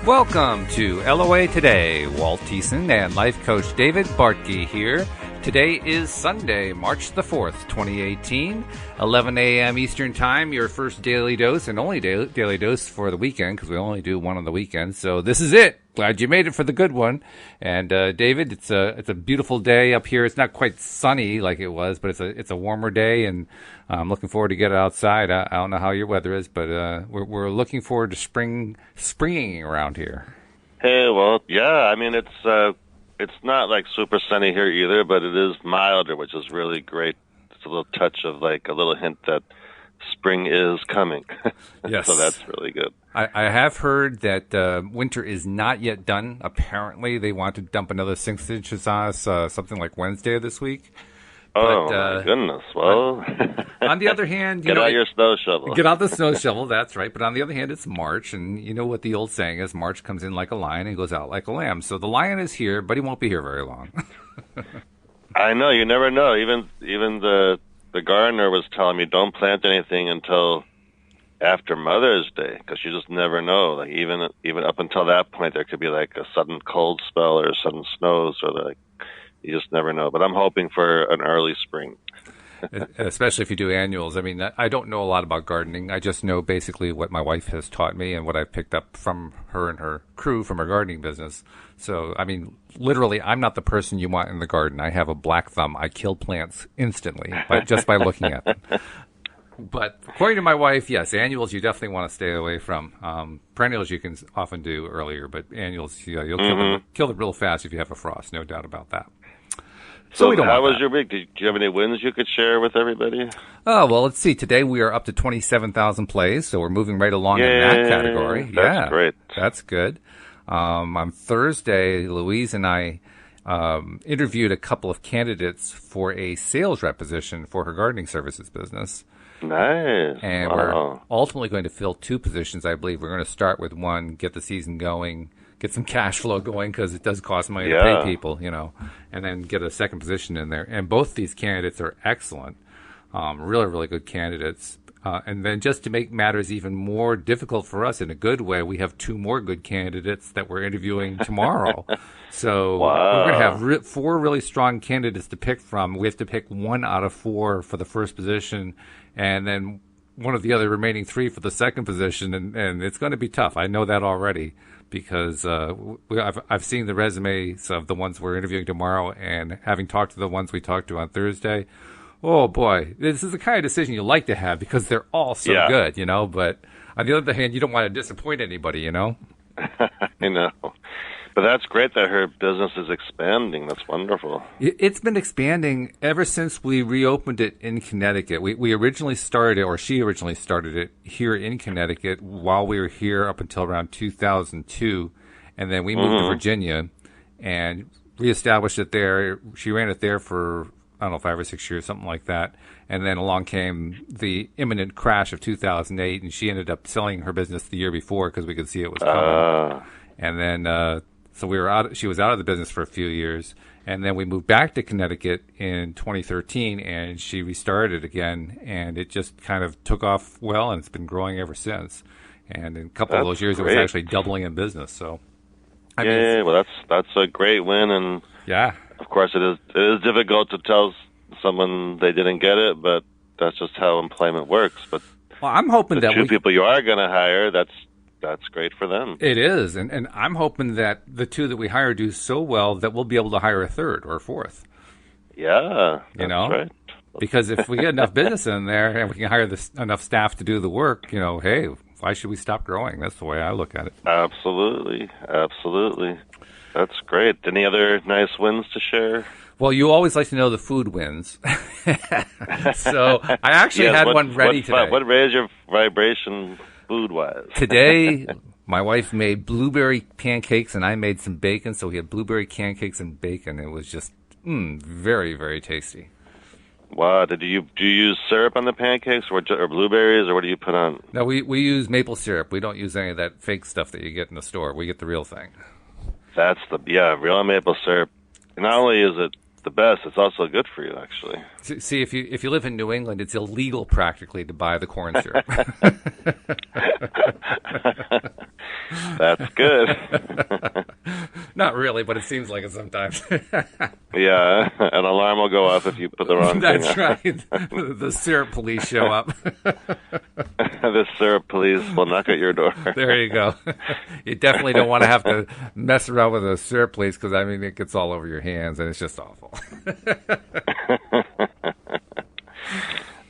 Welcome to LOA Today. Walt Thiessen and life coach David Bartkey here. Today is Sunday, March the 4th, 2018, 11 a.m. Eastern Time, your first daily dose and only daily dose for the weekend, because we only do one on the weekend. So this is it. Glad you made it for the good one. And David, it's a beautiful day up here. It's not quite sunny like it was, but it's a warmer day, and I'm looking forward to get outside. I don't know how your weather is, but we're looking forward to springing around here. Hey, well, yeah. I mean, it's not like super sunny here either, but it is milder, which is really great. It's a little touch of like a little hint that spring is coming. Yes. So that's really good. I have heard that winter is not yet done. Apparently, they want to dump another 6 inches on us, something like Wednesday of this week. Oh, my goodness. Well, on the other hand, get out your snow shovel. Get out the snow shovel, that's right. But on the other hand, it's March, and you know what the old saying is, March comes in like a lion and goes out like a lamb. So the lion is here, but he won't be here very long. I know, you never know. Even the gardener was telling me don't plant anything until after Mother's Day, because you just never know. Like even up until that point, there could be like a sudden cold spell or sudden snows, or like you just never know. But I'm hoping for an early spring. Especially if you do annuals. I mean, I don't know a lot about gardening. I just know basically what my wife has taught me and what I've picked up from her and her crew from her gardening business. So, I mean, literally, I'm not the person you want in the garden. I have a black thumb. I kill plants instantly just by looking at them. But according to my wife, yes, annuals you definitely want to stay away from. Perennials you can often do earlier, but annuals, you'll kill them real fast if you have a frost, no doubt about that. So how was your week? Did you have any wins you could share with everybody? Oh, well, let's see. Today we are up to 27,000 plays, so we're moving right along in that category. That's great. That's good. On Thursday, Louise and I interviewed a couple of candidates for a sales rep position for her gardening services business. Nice. And we're ultimately going to fill 2 positions, I believe. We're going to start with one, get the season going, get some cash flow going, because it does cost money to pay people, and then get a second position in there. And both these candidates are excellent, really, really good candidates. And then just to make matters even more difficult for us in a good way, we have 2 more good candidates that we're interviewing tomorrow. So we're going to have 4 really strong candidates to pick from. We have to pick 1 out of 4 for the first position, and then one of the other remaining 3 for the second position. And it's going to be tough. I know that already, because I've seen the resumes of the ones we're interviewing tomorrow, and having talked to the ones we talked to on Thursday, oh boy, this is the kind of decision you like to have because they're all so good, But on the other hand, you don't want to disappoint anybody, I know. But that's great that her business is expanding. That's wonderful. It's been expanding ever since we reopened it in Connecticut. We originally started it, or she originally started it here in Connecticut while we were here up until around 2002. And then we moved to Virginia and reestablished it there. She ran it there for, I don't know, 5 or 6 years, something like that. And then along came the imminent crash of 2008, and she ended up selling her business the year before because we could see it was coming. And then so we were out. She was out of the business for a few years, and then we moved back to Connecticut in 2013, and she restarted again, and it just kind of took off well, and it's been growing ever since. And in a couple of those years, it was actually doubling in business. So, I mean, well, that's a great win, and of course, it is difficult to tell someone they didn't get it, but that's just how employment works. But I'm hoping that 2 people you are going to hire, that's great for them. It is, and I'm hoping that the 2 that we hire do so well that we'll be able to hire a 3rd or a 4th. Yeah, that's right. Because if we get enough business in there and we can hire enough staff to do the work, hey, why should we stop growing? That's the way I look at it. Absolutely. That's great. Any other nice wins to share? Well, you always like to know the food wins. So I actually had one ready today. What raised your vibration food-wise? Today, my wife made blueberry pancakes, and I made some bacon, so we had blueberry pancakes and bacon. It was just very, very tasty. Wow. Do you use syrup on the pancakes or blueberries, or what do you put on? No, we use maple syrup. We don't use any of that fake stuff that you get in the store. We get the real thing. That's real maple syrup. Not only is it the best, it's also good for you, actually. See, if you live in New England, it's illegal practically to buy the corn syrup. That's good. Not really, but it seems like it sometimes. Yeah, an alarm will go off if you put the wrong thing on. That's right. The syrup police show up. The syrup police will knock at your door. There you go. You definitely don't want to have to mess around with a syrup police because, I mean, it gets all over your hands and it's just awful.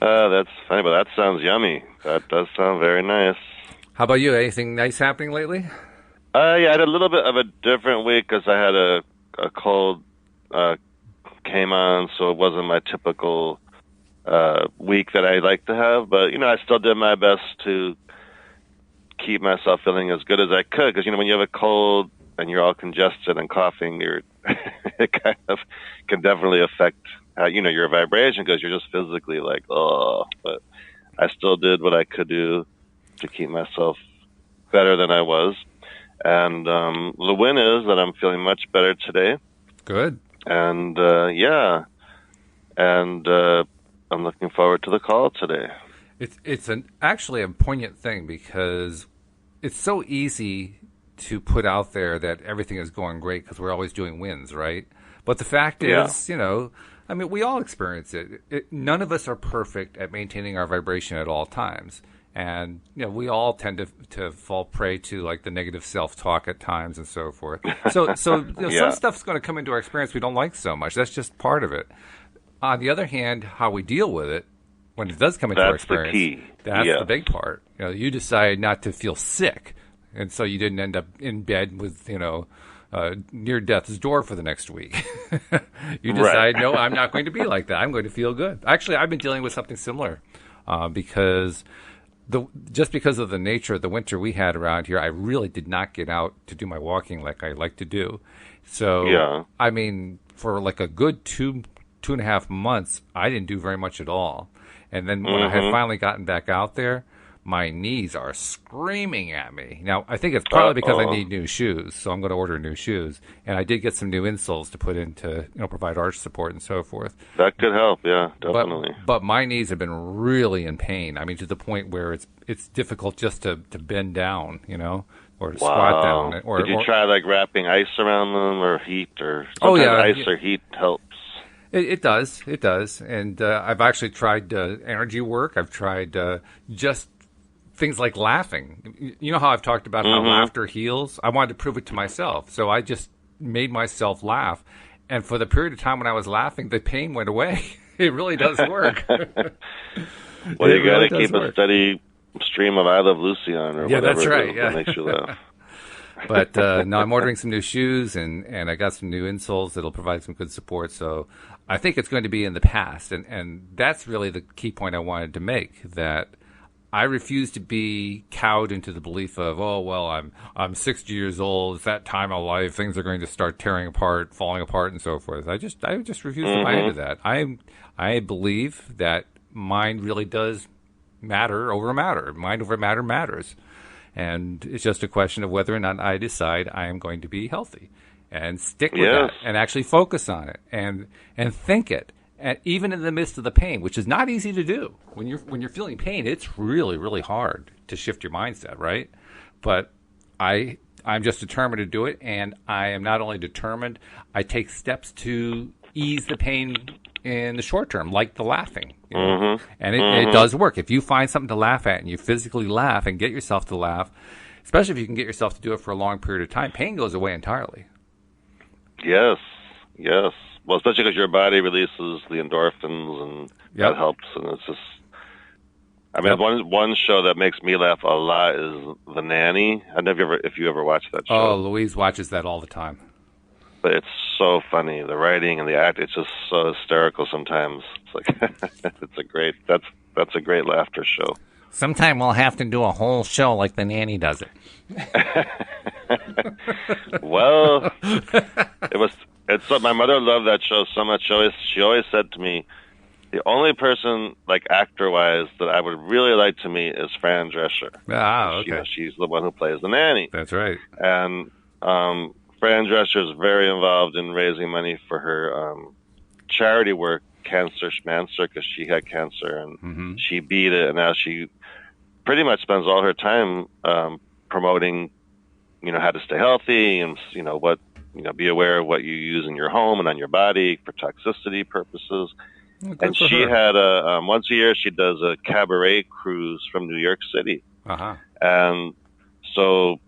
That's funny, but that sounds yummy. That does sound very nice. How about you? Anything nice happening lately? Yeah, I had a little bit of a different week because I had a cold came on, so it wasn't my typical week that I like to have. But, you know, I still did my best to keep myself feeling as good as I could because, you know, when you have a cold and you're all congested and coughing, it kind of can definitely affect you know, your vibration because you're just physically like, oh. But I still did what I could do to keep myself better than I was. And the win is that I'm feeling much better today. Good. And, yeah. And I'm looking forward to the call today. It's actually a poignant thing because it's so easy to put out there that everything is going great because we're always doing wins, right? But the fact is, you know, I mean, we all experience it. None of us are perfect at maintaining our vibration at all times. And, you know, we all tend to fall prey to, like, the negative self-talk at times and so forth. So you know, some stuff's going to come into our experience we don't like so much. That's just part of it. On the other hand, how we deal with it, when it does come into our experience, the key. That's the big part. You know, you decide not to feel sick, and so you didn't end up in bed with, you know, near death's door for the next week. You decide, no, I'm not going to be like that. I'm going to feel good. Actually, I've been dealing with something similar because just because of the nature of the winter we had around here, I really did not get out to do my walking like I like to do. So, I mean, for like a good two and a half months, I didn't do very much at all. And then when I had finally gotten back out there, my knees are screaming at me. Now, I think it's probably because I need new shoes, so I'm going to order new shoes. And I did get some new insoles to put in to, you know, provide arch support and so forth. That could help, yeah, definitely. But my knees have been really in pain. I mean, to the point where it's difficult just to bend down, you know, or to squat down. Did you try, like, wrapping ice around them or heat? Or sometimes ice or heat helps. It does. And I've actually tried energy work. I've tried just things like laughing. You know how I've talked about how laughter heals? I wanted to prove it to myself. So I just made myself laugh. And for the period of time when I was laughing, the pain went away. It really does work. Well, you got to keep a steady stream of I Love Lucy on or whatever that's right. that makes you laugh. But no, I'm ordering some new shoes, and I got some new insoles that'll provide some good support. So I think it's going to be in the past. And that's really the key point I wanted to make, that I refuse to be cowed into the belief of, oh, well, I'm 60 years old. It's that time of life. Things are going to start tearing apart, falling apart, and so forth. I just refuse to buy into that. I believe that mind really does matter over matter. Mind over matter matters. And it's just a question of whether or not I decide I am going to be healthy and stick with that and actually focus on it and think it. And even in the midst of the pain, which is not easy to do. When you're feeling pain, it's really, really hard to shift your mindset, right? But I'm just determined to do it, and I am not only determined, I take steps to ease the pain in the short term, like the laughing. You know? And it does work. If you find something to laugh at and you physically laugh and get yourself to laugh, especially if you can get yourself to do it for a long period of time, pain goes away entirely. Yes. Well, especially because your body releases the endorphins, and that helps. And it's just, I mean, one show that makes me laugh a lot is The Nanny. I don't know if you ever watched that show. Oh, Louise watches that all the time. But it's so funny. The writing and the act, it's just so hysterical sometimes. It's like that's a great laughter show. Sometime we'll have to do a whole show like The Nanny does it. Well, it's my mother loved that show so much. She always said to me, the only person, like, actor-wise, that I would really like to meet is Fran Drescher. Ah, okay. She's the one who plays the nanny. That's right. And Fran Drescher is very involved in raising money for her charity work, Cancer Schmancer, because she had cancer and she beat it, and now she pretty much spends all her time promoting how to stay healthy and, what, be aware of what you use in your home and on your body for toxicity purposes. And she had once a year, she does a cabaret cruise from New York City. Uh-huh. And so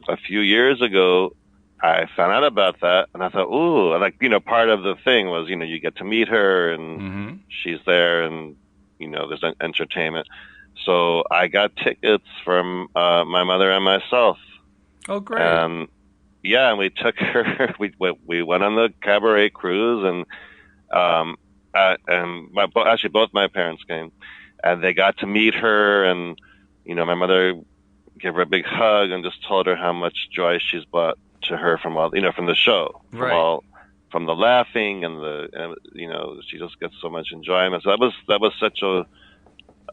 a few years ago, I found out about that, and I thought, ooh, part of the thing was, you get to meet her, and she's there, and, there's an entertainment. So I got tickets from my mother and myself. Oh, great. And, and we took her, we went on the cabaret cruise, and actually both my parents came, and they got to meet her, and, my mother gave her a big hug and just told her how much joy she's brought to her from all, from the show, from the laughing and she just gets so much enjoyment. So that was such a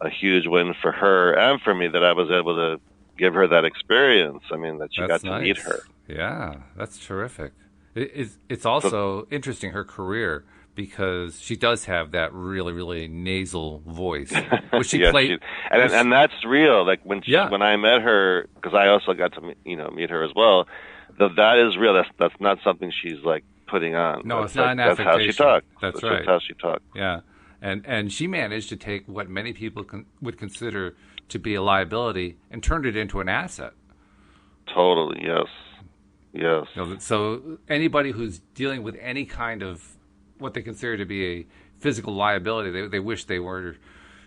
huge win for her and for me that I was able to give her that experience. I mean, that she got to meet her. Yeah, that's terrific. It's also interesting, her career, because she does have that really, really nasal voice, which she played. And that's real. Like when I met her, because I also got to meet her as well. That is real. That's not something she's like putting on. No, it's not an affectation. That's how she talked. That's right. That's how she talked. Yeah, and she managed to take what many people would consider to be a liability and turned it into an asset. Totally. Yes. Yes. So anybody who's dealing with any kind of what they consider to be a physical liability, they wish they were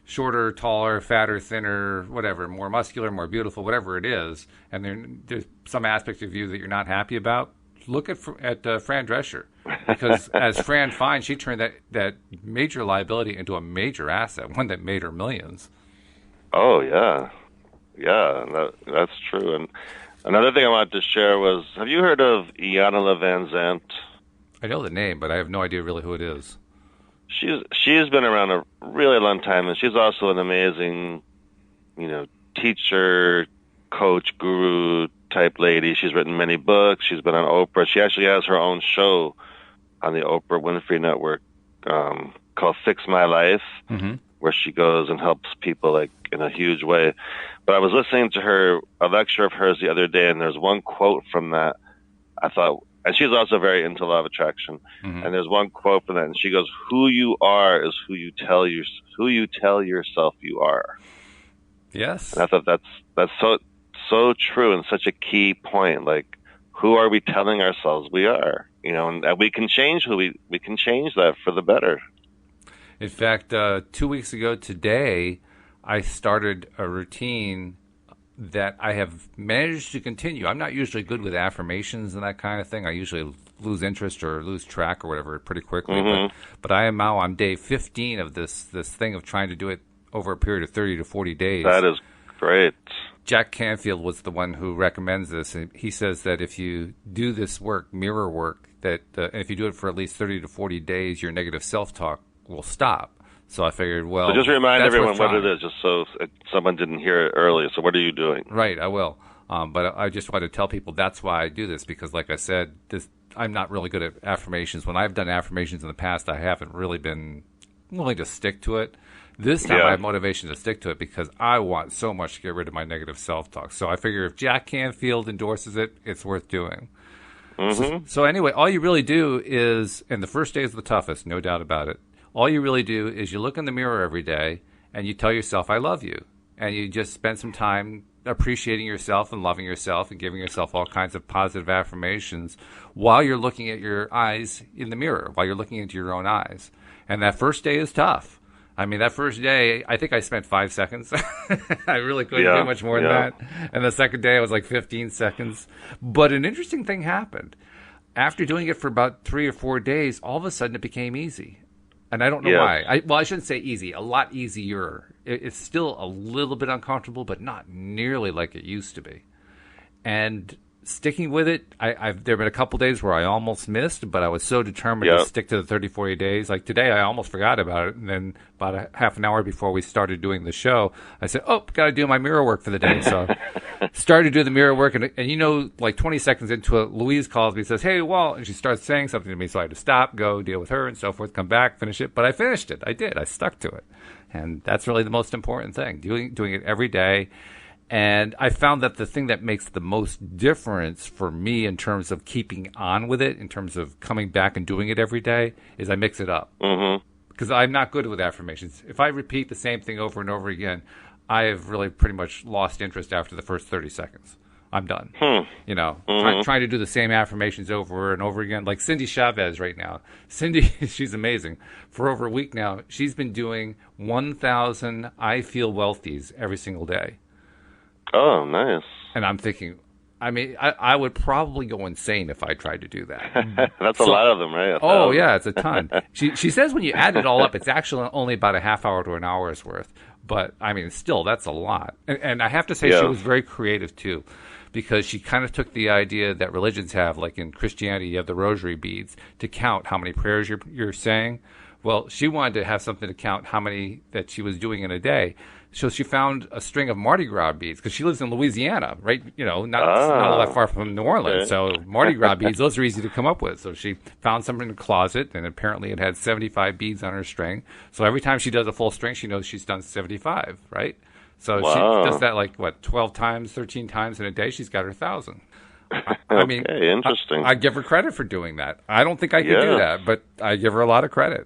shorter, taller, fatter, thinner, whatever, more muscular, more beautiful, whatever it is, and there's some aspect of you that you're not happy about, look at Fran Drescher. Because as Fran finds, she turned that major liability into a major asset, one that made her millions. Oh, yeah. Yeah, that's true. And another thing I wanted to share was, have you heard of Iyanla Vanzant? I know the name, but I have no idea really who it is. She's been around a really long time, and she's also an amazing, teacher, coach, guru type lady. She's written many books. She's been on Oprah. She actually has her own show on the Oprah Winfrey Network called Fix My Life, where she goes and helps people like in a huge way. But I was listening to a lecture of hers the other day, and there's one quote from that I thought. And she's also very into law of attraction. And there's one quote from that, and she goes, "Who you are is who you tell yourself you are." Yes. And I thought that's so true and such a key point. Like, who are we telling ourselves we are? And we can change we can change that for the better. In fact, 2 weeks ago today, I started a routine that I have managed to continue. I'm not usually good with affirmations and that kind of thing. I usually lose interest or lose track or whatever pretty quickly. But I am now on day 15 of this thing of trying to do it over a period of 30 to 40 days. That is great. Jack Canfield was the one who recommends this. And he says that if you do this work, mirror work, that and if you do it for at least 30 to 40 days, your negative self-talk will stop. So I figured, well, so just remind everyone what it is, just so someone didn't hear it earlier. So what are you doing? Right, I will. But I just wanted to tell people that's why I do this, because like I said, I'm not really good at affirmations. When I've done affirmations in the past, I haven't really been willing to stick to it. This time I have motivation to stick to it because I want so much to get rid of my negative self-talk. So I figure if Jack Canfield endorses it, it's worth doing. So anyway, all you really do is, and the first day is the toughest, no doubt about it. All you really do is you look in the mirror every day and you tell yourself, I love you. And you just spend some time appreciating yourself and loving yourself and giving yourself all kinds of positive affirmations while you're looking at your eyes in the mirror, while you're looking into your own eyes. And that first day is tough. I mean, that first day, I think I spent 5 seconds. I really couldn't do much more than that. And the second day, it was like 15 seconds. But an interesting thing happened. After doing it for about 3 or 4 days, all of a sudden it became easy. And I don't know why. I shouldn't say easy. A lot easier. It's still a little bit uncomfortable, but not nearly like it used to be. And sticking with it, there have been a couple days where I almost missed, but I was so determined to stick to the 30, 40 days. Like today, I almost forgot about it. And then about a half an hour before we started doing the show, I said, got to do my mirror work for the day. So started to do the mirror work. And like 20 seconds into it, Louise calls me and says, hey, Walt. And she starts saying something to me. So I had to stop, go deal with her and so forth, come back, finish it. But I finished it. I did. I stuck to it. And that's really the most important thing, doing it every day. And I found that the thing that makes the most difference for me in terms of keeping on with it, in terms of coming back and doing it every day, is I mix it up. Mm-hmm. Because I'm not good with affirmations. If I repeat the same thing over and over again, I have really pretty much lost interest after the first 30 seconds. I'm done. You know, trying to do the same affirmations over and over again. Like Cindy Chavez right now. Cindy, she's amazing. For over a week now, she's been doing 1,000 I feel wealthies every single day. Oh, nice. And I'm thinking, I mean, I would probably go insane if I tried to do that. That's a lot of them, right? Oh, yeah, it's a ton. She says when you add it all up, it's actually only about a half hour to an hour's worth. But, I mean, still, that's a lot. And I have to say, she was very creative, too, because she kind of took the idea that religions have, like in Christianity, you have the rosary beads to count how many prayers you're saying. Well, she wanted to have something to count how many that she was doing in a day. So she found a string of Mardi Gras beads because she lives in Louisiana, right? You know, not all that far from New Orleans. Okay. So Mardi Gras beads, those are easy to come up with. So she found some in the closet, and apparently it had 75 beads on her string. So every time she does a full string, she knows she's done 75, right? So she does that 12 times, 13 times in a day. She's got her 1,000. I mean, interesting. I give her credit for doing that. I don't think I could do that, but I give her a lot of credit.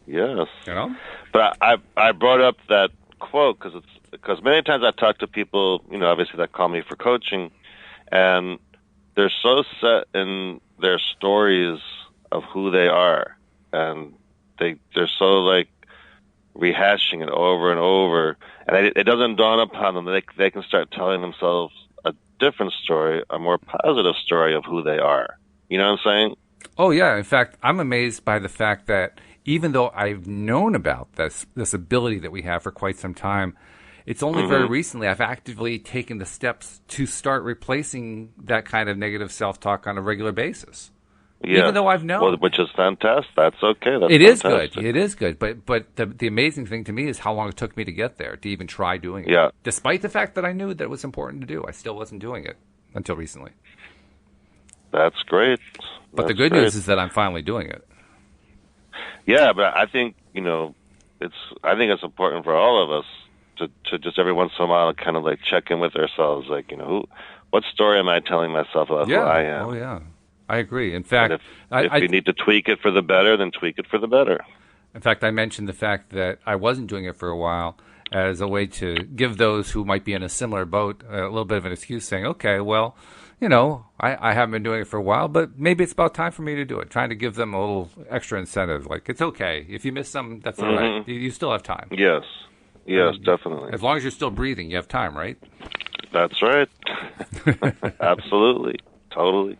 Yes. You know? But I brought up that quote because many times I talk to people, you know, obviously that call me for coaching, and they're so set in their stories of who they are, and they're so like rehashing it over and over, and it doesn't dawn upon them that they can start telling themselves a different story, a more positive story of who they are. You know what I'm saying? Oh yeah. In fact, I'm amazed by the fact that even though I've known about this ability that we have for quite some time, it's only very recently I've actively taken the steps to start replacing that kind of negative self-talk on a regular basis. Yeah. Even though I've known. Well, which is fantastic. That's okay. It is good. It is good. But the amazing thing to me is how long it took me to get there, to even try doing it. Yeah. Despite the fact that I knew that it was important to do, I still wasn't doing it until recently. That's great. But the good news is that I'm finally doing it. Yeah, but I think, you know, I think it's important for all of us to just every once in a while kind of like check in with ourselves, like, you know, what story am I telling myself about who I am? Oh, yeah. I agree. In fact, if you need to tweak it for the better, then tweak it for the better. In fact, I mentioned the fact that I wasn't doing it for a while as a way to give those who might be in a similar boat a little bit of an excuse, saying, okay, well, you know, I haven't been doing it for a while, but maybe it's about time for me to do it. Trying to give them a little extra incentive. Like, it's okay. If you miss some, that's all right. You still have time. Yes. Yes, definitely. As long as you're still breathing, you have time, right? That's right. Absolutely. Totally.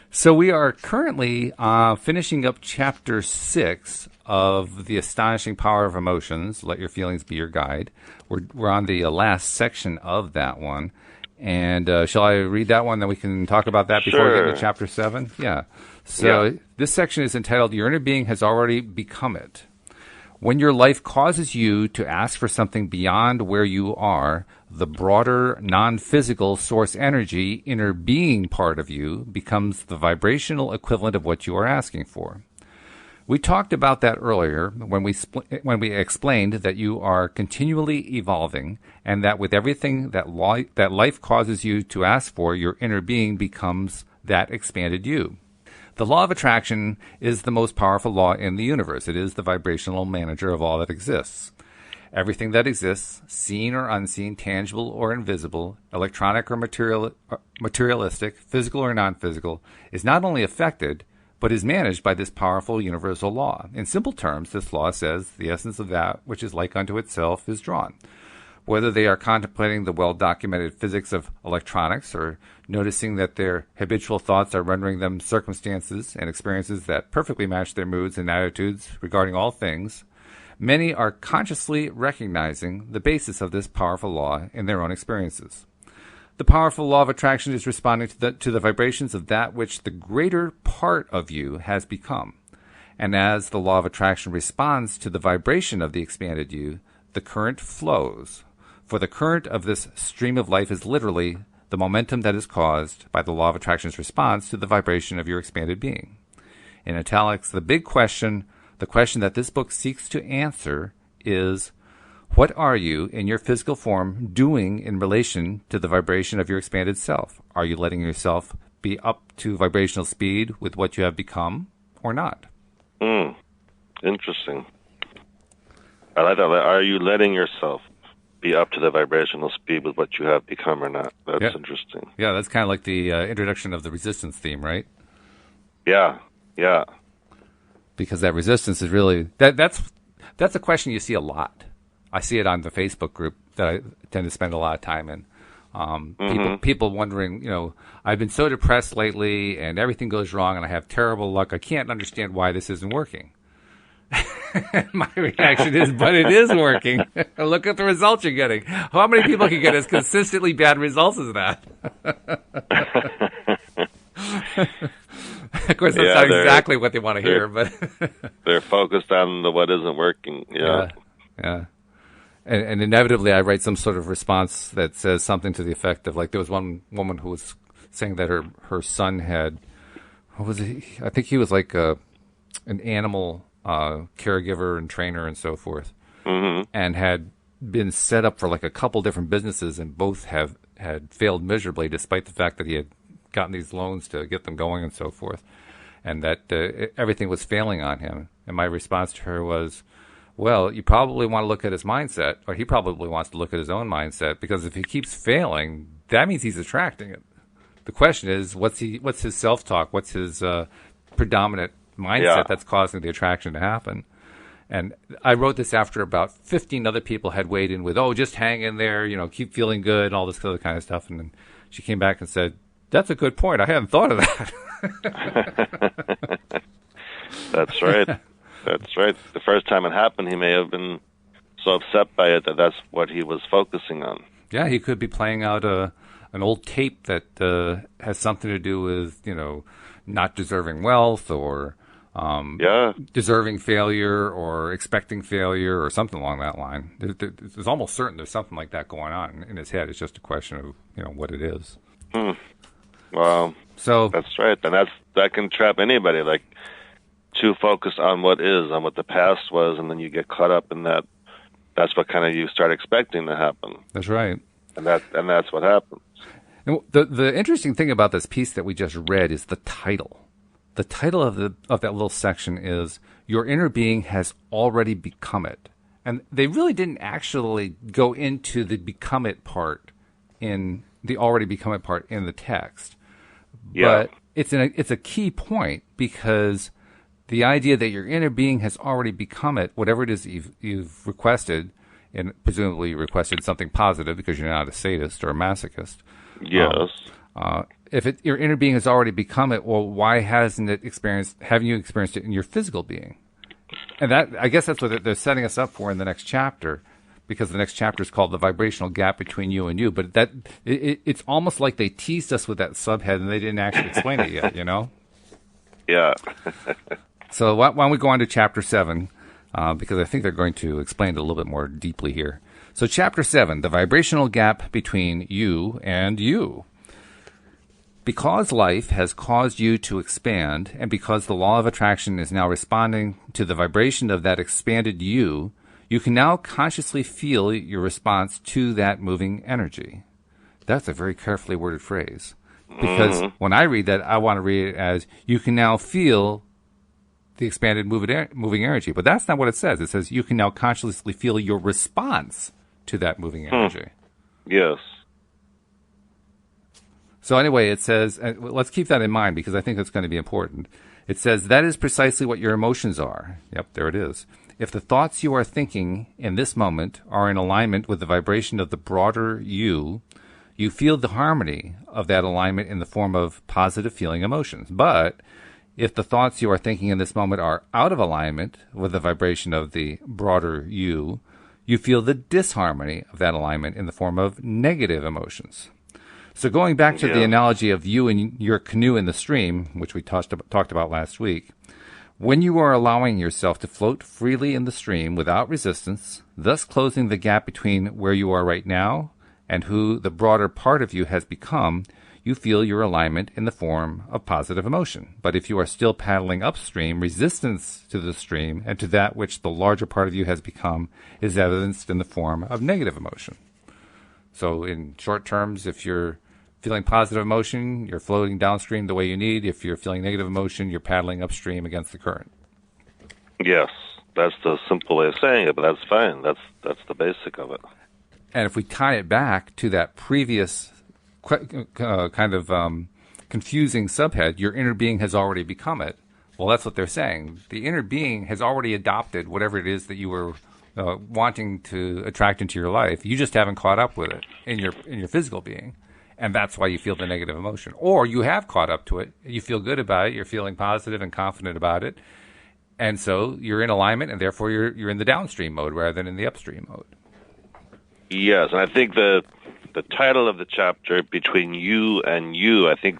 So we are currently finishing up Chapter 6 of The Astonishing Power of Emotions, Let Your Feelings Be Your Guide. We're on the last section of that one. And shall I read that one, then we can talk about that before we get into Chapter 7? Yeah. So this section is entitled, Your Inner Being Has Already Become It. When your life causes you to ask for something beyond where you are, the broader, non-physical source energy, inner being part of you, becomes the vibrational equivalent of what you are asking for. We talked about that earlier when we explained that you are continually evolving, and that with everything that life causes you to ask for, your inner being becomes that expanded you. The law of attraction is the most powerful law in the universe. It is the vibrational manager of all that exists. Everything that exists, seen or unseen, tangible or invisible, electronic or materialistic, physical or non-physical, is not only affected, but is managed by this powerful universal law. In simple terms, this law says the essence of that which is like unto itself is drawn. Whether they are contemplating the well-documented physics of electronics or noticing that their habitual thoughts are rendering them circumstances and experiences that perfectly match their moods and attitudes regarding all things, many are consciously recognizing the basis of this powerful law in their own experiences. The powerful law of attraction is responding to the vibrations of that which the greater part of you has become. And as the law of attraction responds to the vibration of the expanded you, the current flows. For the current of this stream of life is literally the momentum that is caused by the law of attraction's response to the vibration of your expanded being. In italics, the big question, the question that this book seeks to answer is, What are you in your physical form doing in relation to the vibration of your expanded self? Are you letting yourself be up to vibrational speed with what you have become or not? Interesting. I like that. Are you letting yourself be up to the vibrational speed with what you have become or not? That's interesting. Yeah, that's kind of like the introduction of the resistance theme, right? Yeah. Because that resistance is really that's a question you see a lot. I see it on the Facebook group that I tend to spend a lot of time in. People wondering, I've been so depressed lately and everything goes wrong and I have terrible luck. I can't understand why this isn't working. My reaction is, but it is working. Look at the results you're getting. How many people can get as consistently bad results as that? Of course, that's not exactly what they want to hear, but they're focused on the what isn't working. Yeah. And inevitably, I write some sort of response that says something to the effect of, like, there was one woman who was saying that her son had, what was he? I think he was like an animal caregiver and trainer and so forth, and had been set up for like a couple different businesses, and both had failed miserably, despite the fact that he had gotten these loans to get them going and so forth, and that everything was failing on him. And my response to her was, well, you probably want to look at his mindset, or he probably wants to look at his own mindset, because if he keeps failing, that means he's attracting it. The question is, what's his self-talk? What's his predominant mindset that's causing the attraction to happen? And I wrote this after about 15 other people had weighed in with, just hang in there, keep feeling good, and all this other kind of stuff. And then she came back and said, that's a good point. I hadn't thought of that. That's right. That's right. The first time it happened, he may have been so upset by it that's what he was focusing on. Yeah, he could be playing out an old tape that has something to do with, not deserving wealth, or deserving failure, or expecting failure, or something along that line. There's almost certain there's something like that going on in his head. It's just a question of, what it is. Wow. So that's right. And that can trap anybody, like, too focused on what is, on what the past was, and then you get caught up in that. That's what kind of you start expecting to happen. That's right. And that's what happens. And the interesting thing about this piece that we just read is the title. The title of that little section is "Your Inner Being Has Already Become It," and they really didn't actually go into the "become it" part in the "already become it" part in the text. Yeah. But it's a key point, because the idea that your inner being has already become it, whatever it is you've requested, and presumably you requested something positive because you're not a sadist or a masochist. Yes. If your inner being has already become it, well, why haven't you experienced it in your physical being? And I guess that's what they're setting us up for in the next chapter, because the next chapter is called "The Vibrational Gap Between You and You." But it's almost like they teased us with that subhead and they didn't actually explain it yet, Yeah. So why don't we go on to Chapter 7, because I think they're going to explain it a little bit more deeply here. So Chapter 7, The Vibrational Gap Between You and You. Because life has caused you to expand, and because the law of attraction is now responding to the vibration of that expanded you can now consciously feel your response to that moving energy. That's a very carefully worded phrase, because when I read that, I want to read it as you can now feel the expanded moving energy. But that's not what it says. It says you can now consciously feel your response to that moving energy. Yes. So anyway, it says, let's keep that in mind, because I think that's going to be important. It says, that is precisely what your emotions are. Yep, there it is. If the thoughts you are thinking in this moment are in alignment with the vibration of the broader you feel the harmony of that alignment in the form of positive feeling emotions. But if the thoughts you are thinking in this moment are out of alignment with the vibration of the broader you feel the disharmony of that alignment in the form of negative emotions. So going back to the analogy of you and your canoe in the stream, which we talked about last week, when you are allowing yourself to float freely in the stream without resistance, thus closing the gap between where you are right now and who the broader part of you has become, you feel your alignment in the form of positive emotion. But if you are still paddling upstream, resistance to the stream and to that which the larger part of you has become is evidenced in the form of negative emotion. So in short terms, if you're feeling positive emotion, you're floating downstream the way you need. If you're feeling negative emotion, you're paddling upstream against the current. Yes, that's the simple way of saying it, but that's fine. That's the basic of it. And if we tie it back to that previous kind of confusing subhead, your inner being has already become it. Well, that's what they're saying. The inner being has already adopted whatever it is that you were wanting to attract into your life. You just haven't caught up with it in your physical being, and that's why you feel the negative emotion. Or you have caught up to it. You feel good about it. You're feeling positive and confident about it, and so you're in alignment, and therefore you're in the downstream mode rather than in the upstream mode. Yes, and I think the title of the chapter, Between You and You, I think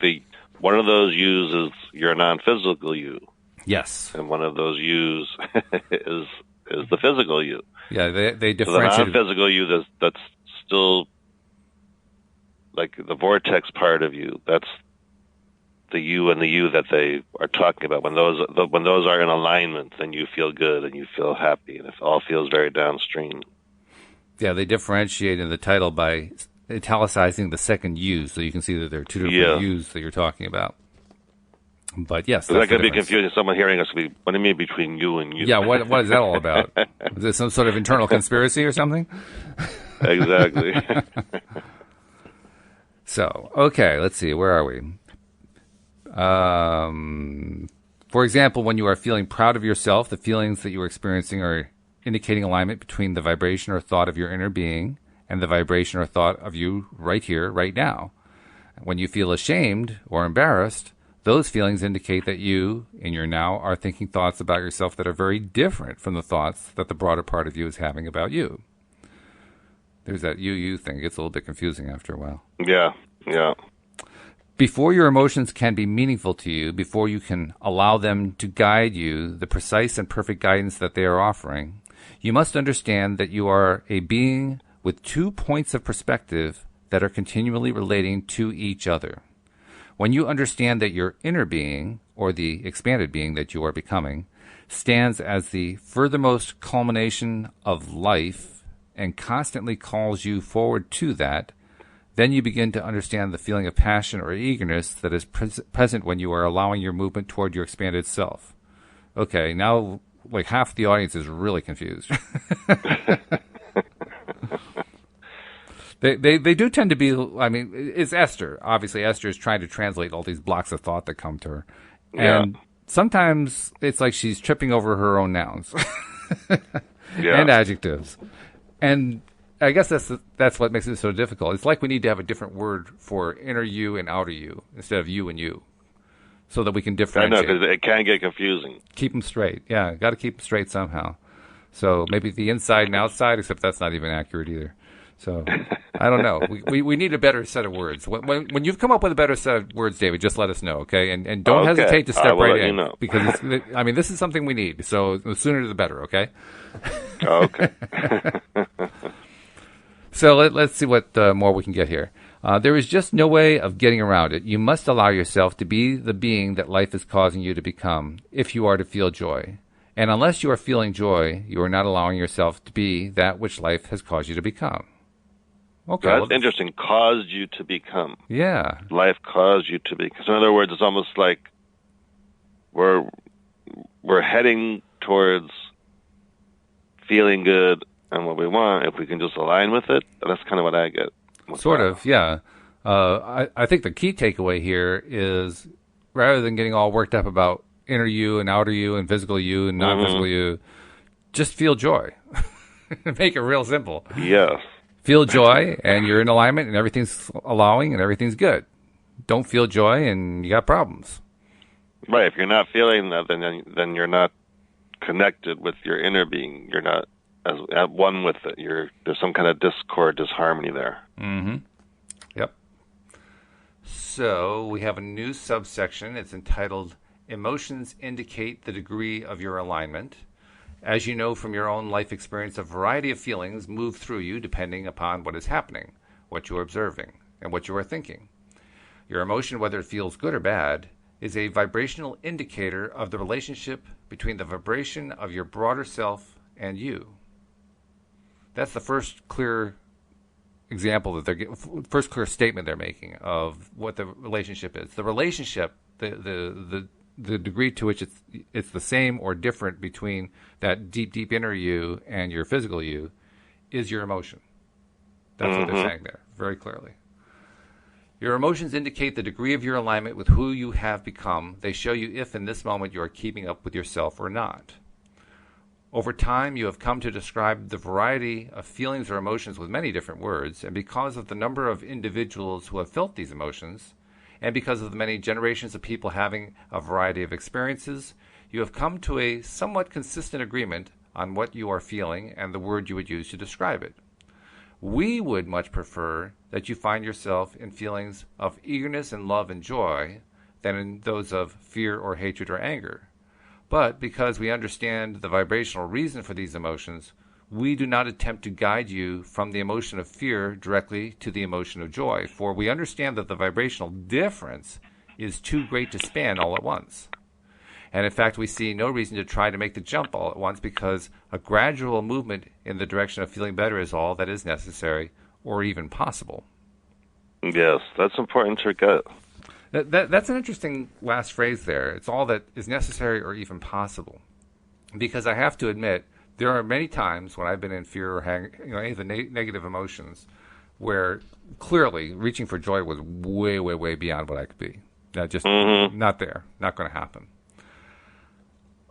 one of those yous is your non-physical you. Yes. And one of those yous is the physical you. Yeah, they differentiate. So the non-physical you that's still like the vortex part of you. That's the you and the you that they are talking about. When those are in alignment, then you feel good and you feel happy, and it all feels very downstream. Yeah, they differentiate in the title by italicizing the second you, so you can see that there are two different yous that you're talking about. But yes, that could be confusing. Someone hearing us could be, what do you mean between you and you? Yeah, what is that all about? Is this some sort of internal conspiracy or something? Exactly. So, okay, let's see. Where are we? For example, when you are feeling proud of yourself, the feelings that you are experiencing are indicating alignment between the vibration or thought of your inner being and the vibration or thought of you right here, right now. When you feel ashamed or embarrassed, those feelings indicate that you, in your now, are thinking thoughts about yourself that are very different from the thoughts that the broader part of you is having about you. There's that you thing. It gets a little bit confusing after a while. Yeah. Before your emotions can be meaningful to you, before you can allow them to guide you, the precise and perfect guidance that they are offering, you must understand that you are a being with 2 points of perspective that are continually relating to each other. When you understand that your inner being, or the expanded being that you are becoming, stands as the furthermost culmination of life and constantly calls you forward to that, then you begin to understand the feeling of passion or eagerness that is present when you are allowing your movement toward your expanded self. Okay, now like half the audience is really confused. They do tend to be, I mean, it's Esther. Obviously, Esther is trying to translate all these blocks of thought that come to her. And sometimes it's like she's tripping over her own nouns and adjectives. And I guess that's what makes it so difficult. It's like we need to have a different word for inner you and outer you instead of you and you, so that we can differentiate. I know, because it can get confusing. Keep them straight. Yeah, got to keep them straight somehow. So maybe the inside and outside, except that's not even accurate either. So I don't know. We need a better set of words. When you've come up with a better set of words, David, just let us know, okay? And don't hesitate to step right in, because I mean, this is something we need. So the sooner the better, okay? Okay. So let's see what more we can get here. There is just no way of getting around it. You must allow yourself to be the being that life is causing you to become if you are to feel joy. And unless you are feeling joy, you are not allowing yourself to be that which life has caused you to become. Okay, that's interesting. Caused you to become. Yeah. Life caused you to become. So in other words, it's almost like we're heading towards feeling good and what we want. If we can just align with it, that's kind of what I get. Sort of, yeah. I think the key takeaway here is, rather than getting all worked up about inner you and outer you and physical you and non-physical you, just feel joy. Make it real simple. Yes. Feel joy, and you're in alignment, and everything's allowing, and everything's good. Don't feel joy, and you got problems. Right. If you're not feeling that, then you're not connected with your inner being. You're not at one with it. There's some kind of discord, disharmony there. Mm-hmm. Yep. So we have a new subsection. It's entitled Emotions Indicate the Degree of Your Alignment. As you know from your own life experience, a variety of feelings move through you depending upon what is happening, what you are observing, and what you are thinking. Your emotion, whether it feels good or bad, is a vibrational indicator of the relationship between the vibration of your broader self and you. That's the first clear example that first clear statement they're making of what the relationship is. The relationship, the degree to which it's the same or different between that deep inner you and your physical you is your emotion. That's what they're saying there, very clearly. Your emotions indicate the degree of your alignment with who you have become. They show you if in this moment you are keeping up with yourself or not. Over time, you have come to describe the variety of feelings or emotions with many different words, and because of the number of individuals who have felt these emotions, and because of the many generations of people having a variety of experiences, you have come to a somewhat consistent agreement on what you are feeling and the word you would use to describe it. We would much prefer that you find yourself in feelings of eagerness and love and joy than in those of fear or hatred or anger. But because we understand the vibrational reason for these emotions, we do not attempt to guide you from the emotion of fear directly to the emotion of joy, for we understand that the vibrational difference is too great to span all at once. And in fact, we see no reason to try to make the jump all at once because a gradual movement in the direction of feeling better is all that is necessary or even possible. Yes, that's important to get. That's an interesting last phrase there. It's all that is necessary or even possible. Because I have to admit, there are many times when I've been in fear or any of the negative emotions where clearly reaching for joy was way, way, way beyond what I could be. Just not there, not going to happen.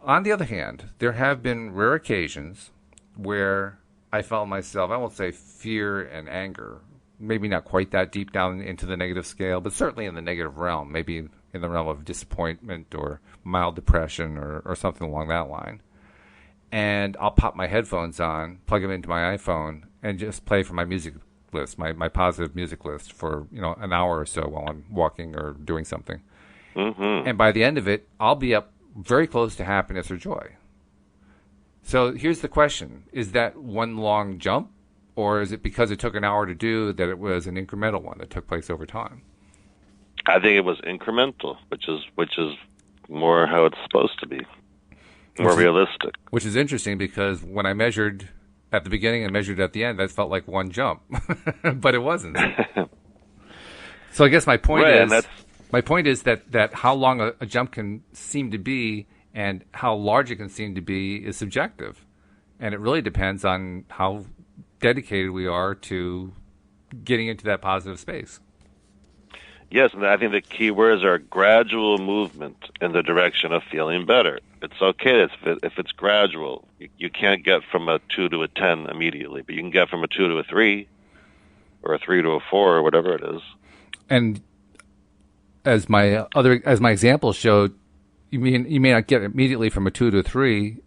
On the other hand, there have been rare occasions where I felt myself, I won't say fear and anger, maybe not quite that deep down into the negative scale, but certainly in the negative realm, maybe in the realm of disappointment or mild depression or something along that line. And I'll pop my headphones on, plug them into my iPhone, and just play from my music list, my positive music list for an hour or so while I'm walking or doing something. And by the end of it, I'll be up very close to happiness or joy. So here's the question. Is that one long jump, or is it because it took an hour to do that it was an incremental one that took place over time? I think it was incremental, which is more how it's supposed to be, more realistic. Which is interesting because when I measured at the beginning and measured at the end, that felt like one jump, but it wasn't. So I guess my point is that how long a jump can seem to be and how large it can seem to be is subjective. And it really depends on how dedicated we are to getting into that positive space. Yes, and I think the key words are gradual movement in the direction of feeling better. It's okay if it's gradual. You can't get from a 2 to a 10 immediately, but you can get from a 2 to a 3 or a 3 to a 4 or whatever it is. And as my example showed, you may not get immediately from a 2 to a 3,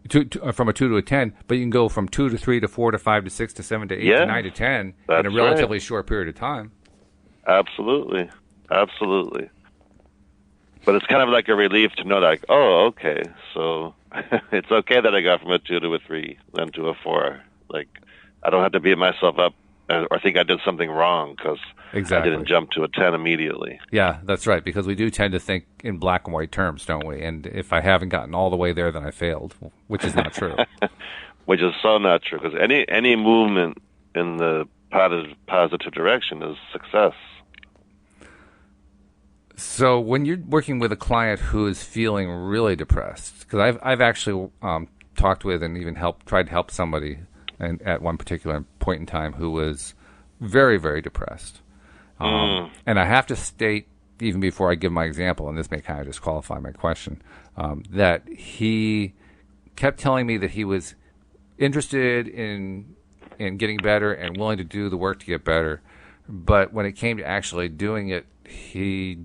from a 2 to a 10, but you can go from 2 to 3 to 4 to 5 to 6 to 7 to 8 to 9 to 10 in a relatively short period of time. Absolutely. But it's kind of like a relief to know, like, oh, okay, so it's okay that I got from a 2 to a 3, then to a 4. Like, I don't have to beat myself up or think I did something wrong because I didn't jump to a 10 immediately. Yeah, that's right, because we do tend to think in black and white terms, don't we? And if I haven't gotten all the way there, then I failed, which is not true. Which is so not true, because any movement in the positive direction is success. So when you're working with a client who is feeling really depressed, because I've actually talked with and even tried to help somebody at one particular point in time who was very, very depressed. And I have to state, even before I give my example, and this may kind of disqualify my question, that he kept telling me that he was interested in getting better and willing to do the work to get better. But when it came to actually doing it, he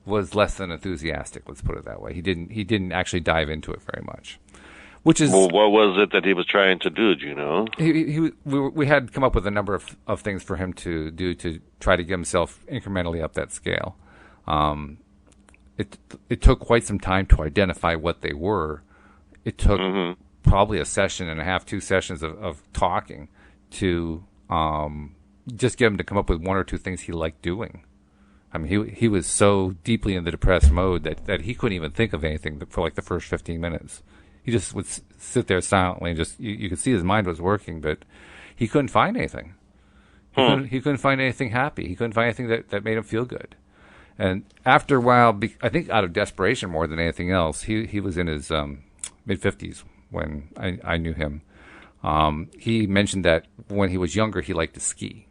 was less than enthusiastic, let's put it that way. He didn't actually dive into it very much. Which is, well, what was it that he was trying to do? Do you know? We had come up with a number of things for him to do to try to get himself incrementally up that scale. It took quite some time to identify what they were. It took probably a session and a half, 2 sessions of talking to just get him to come up with 1 or 2 things he liked doing. I mean, he was so deeply in the depressed mode that he couldn't even think of anything for like the first 15 minutes. He just would sit there silently and just, you could see his mind was working, but he couldn't find anything. He couldn't find anything happy. He couldn't find anything that made him feel good. And after a while, I think out of desperation more than anything else, he was in his mid-50s when I knew him. He mentioned that when he was younger, he liked to ski.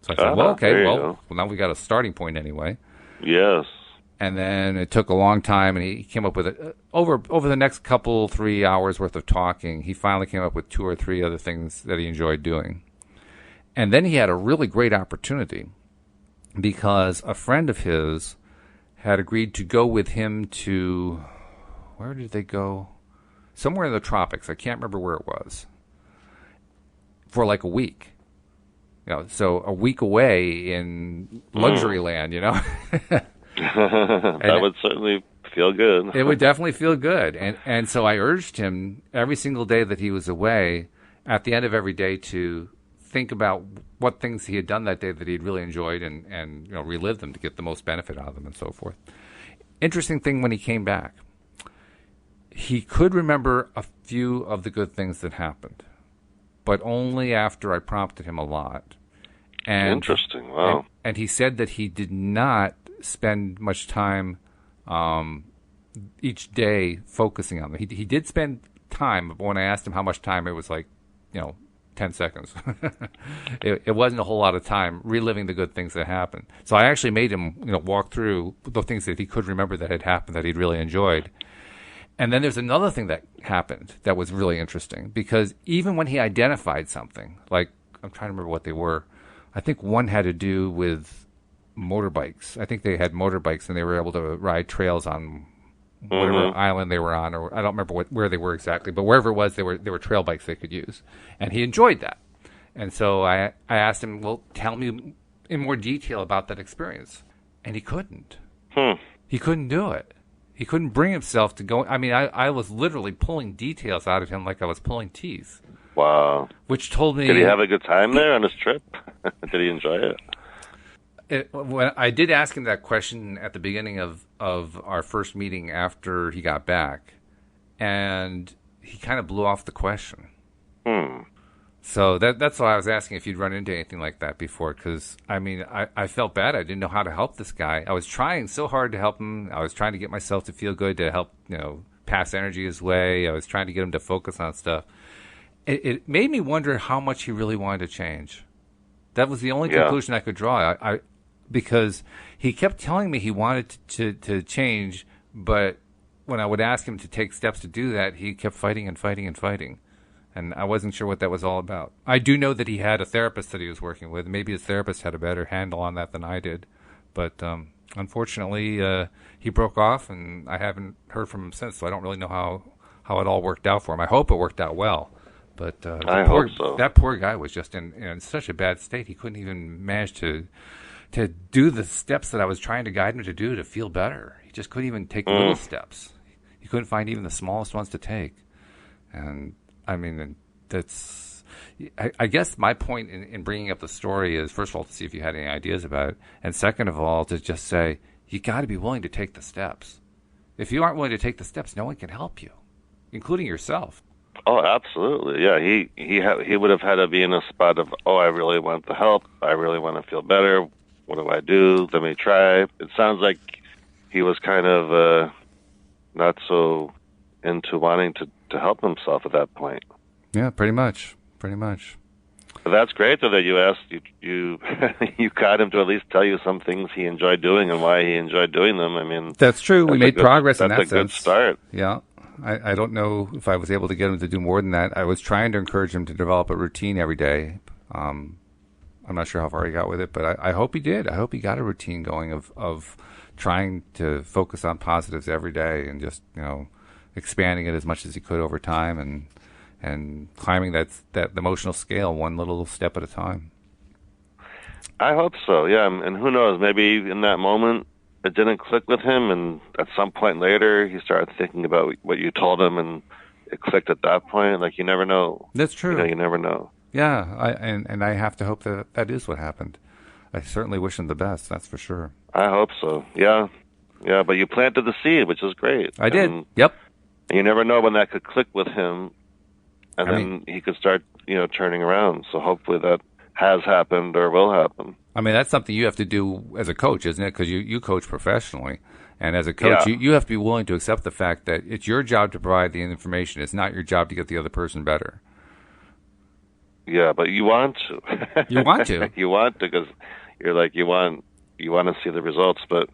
So I said, well, okay, well, now we got a starting point anyway. Yes. And then it took a long time, and he came up with it. Over the next 3 hours worth of talking, he finally came up with 2 or 3 other things that he enjoyed doing. And then he had a really great opportunity because a friend of his had agreed to go with him to, where did they go? Somewhere in the tropics. I can't remember where it was. For like a week. So a week away in luxury land, That would certainly feel good. It would definitely feel good. And so I urged him every single day that he was away, at the end of every day, to think about what things he had done that day that he'd really enjoyed and relive them to get the most benefit out of them and so forth. Interesting thing, when he came back, he could remember a few of the good things that happened, but only after I prompted him a lot. And, interesting. Wow. And he said that he did not spend much time each day focusing on them. He did spend time, but when I asked him how much time, it was like, 10 seconds. It wasn't a whole lot of time reliving the good things that happened. So I actually made him, walk through the things that he could remember that had happened that he'd really enjoyed. And then there's another thing that happened that was really interesting, because even when he identified something, like, I'm trying to remember what they were. I think one had to do with motorbikes. I think they had motorbikes and they were able to ride trails on whatever island they were on, or I don't remember where they were exactly, but wherever it was, they were trail bikes they could use. And he enjoyed that. And so I asked him, well, tell me in more detail about that experience. And he couldn't. He couldn't do it. He couldn't bring himself to go. I mean, I was literally pulling details out of him like I was pulling teeth. Wow. Which told me... Did he have a good time there on his trip? Did he enjoy it? When I did ask him that question at the beginning of our first meeting after he got back, and he kind of blew off the question. So that's why I was asking if you'd run into anything like that before, because, I mean, I felt bad. I didn't know how to help this guy. I was trying so hard to help him. I was trying to get myself to feel good, to help, pass energy his way. I was trying to get him to focus on stuff. It made me wonder how much he really wanted to change. That was the only conclusion I could draw. Because he kept telling me he wanted to change, but when I would ask him to take steps to do that, he kept fighting and fighting and fighting. And I wasn't sure what that was all about. I do know that he had a therapist that he was working with. Maybe his therapist had a better handle on that than I did. But unfortunately, he broke off, and I haven't heard from him since, so I don't really know how it all worked out for him. I hope it worked out well. But I hope so. That poor guy was just in such a bad state, he couldn't even manage to do the steps that I was trying to guide him to do to feel better. He just couldn't even take little steps. He couldn't find even the smallest ones to take. And, I mean, that's... I guess my point in bringing up the story is, first of all, to see if you had any ideas about it, and second of all, to just say, you got to be willing to take the steps. If you aren't willing to take the steps, no one can help you, including yourself. Oh, absolutely. Yeah, he would have had to be in a spot of, I really want the help. I really want to feel better. What do I do? Let me try. It sounds like he was kind of not so into wanting to help himself at that point. Yeah, pretty much. But that's great, though, that you asked, you got him to at least tell you some things he enjoyed doing and why he enjoyed doing them. I mean, that's true. We made progress in that sense. That's a good start. Yeah. I don't know if I was able to get him to do more than that. I was trying to encourage him to develop a routine every day. I'm not sure how far he got with it, but I hope he did. I hope he got a routine going of trying to focus on positives every day and just, expanding it as much as he could over time and climbing that emotional scale one little step at a time. I hope so, yeah. And who knows, maybe in that moment it didn't click with him, and at some point later he started thinking about what you told him, and it clicked at that point. Like, you never know. That's true. You never know. Yeah, and I have to hope that is what happened. I certainly wish them the best. That's for sure. I hope so. Yeah. Yeah, but you planted the seed, which is great. I did. Yep. And you never know when that could click with him, and then he could start, turning around. So hopefully that has happened or will happen. I mean, that's something you have to do as a coach, isn't it? Because you coach professionally. And as a coach, you have to be willing to accept the fact that it's your job to provide the information. It's not your job to get the other person better. Yeah, but you want to. You want to. You want to, because you're like, you want to see the results. But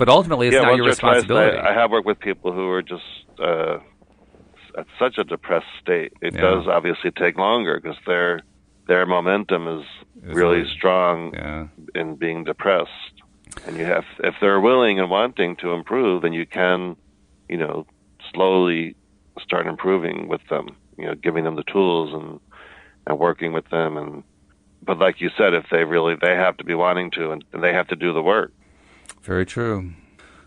ultimately, it's not your responsibility. I have worked with people who are just at such a depressed state. It does obviously take longer because their momentum is really strong in being depressed. And if they're willing and wanting to improve, then you can, slowly start improving with them, giving them the tools and working with them. But like you said, if they have to be wanting to, and they have to do the work. Very true.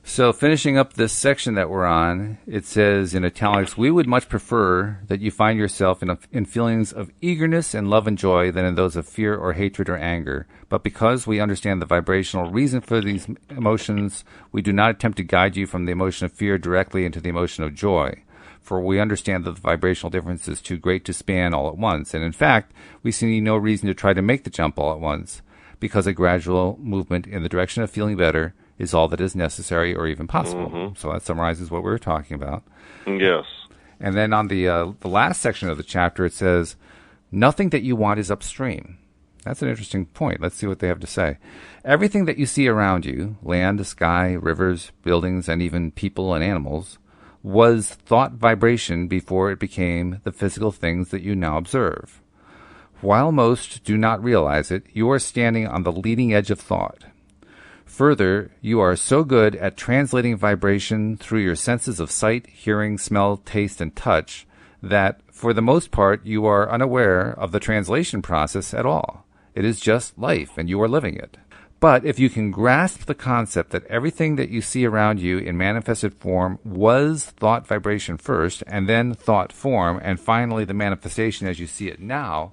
So finishing up this section that we're on, it says in italics, we would much prefer that you find yourself in feelings of eagerness and love and joy than in those of fear or hatred or anger. But because we understand the vibrational reason for these emotions, we do not attempt to guide you from the emotion of fear directly into the emotion of joy. For we understand that the vibrational difference is too great to span all at once. And in fact, we see no reason to try to make the jump all at once, because a gradual movement in the direction of feeling better is all that is necessary or even possible. Mm-hmm. So that summarizes what we were talking about. Yes. And then on the last section of the chapter, it says, nothing that you want is upstream. That's an interesting point. Let's see what they have to say. Everything that you see around you, land, sky, rivers, buildings, and even people and animals, was thought vibration before it became the physical things that you now observe. While most do not realize it, you are standing on the leading edge of thought. Further, you are so good at translating vibration through your senses of sight, hearing, smell, taste, and touch that, for the most part, you are unaware of the translation process at all. It is just life, and you are living it. But if you can grasp the concept that everything that you see around you in manifested form was thought vibration first, and then thought form, and finally the manifestation as you see it now,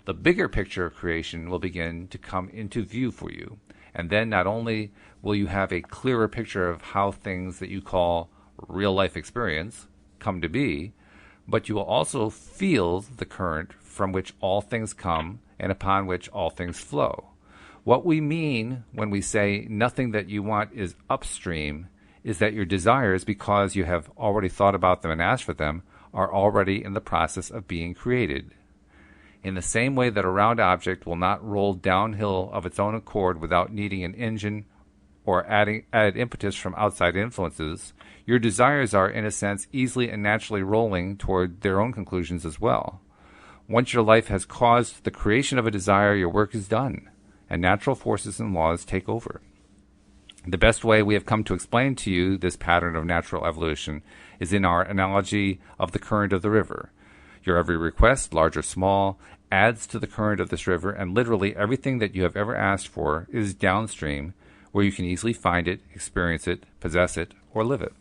the bigger picture of creation will begin to come into view for you. And then not only will you have a clearer picture of how things that you call real-life experience come to be, but you will also feel the current from which all things come and upon which all things flow. What we mean when we say nothing that you want is upstream is that your desires, because you have already thought about them and asked for them, are already in the process of being created. In the same way that a round object will not roll downhill of its own accord without needing an engine or added impetus from outside influences, your desires are, in a sense, easily and naturally rolling toward their own conclusions as well. Once your life has caused the creation of a desire, your work is done, and natural forces and laws take over. The best way we have come to explain to you this pattern of natural evolution is in our analogy of the current of the river. Your every request, large or small, adds to the current of this river, and literally everything that you have ever asked for is downstream, where you can easily find it, experience it, possess it, or live it.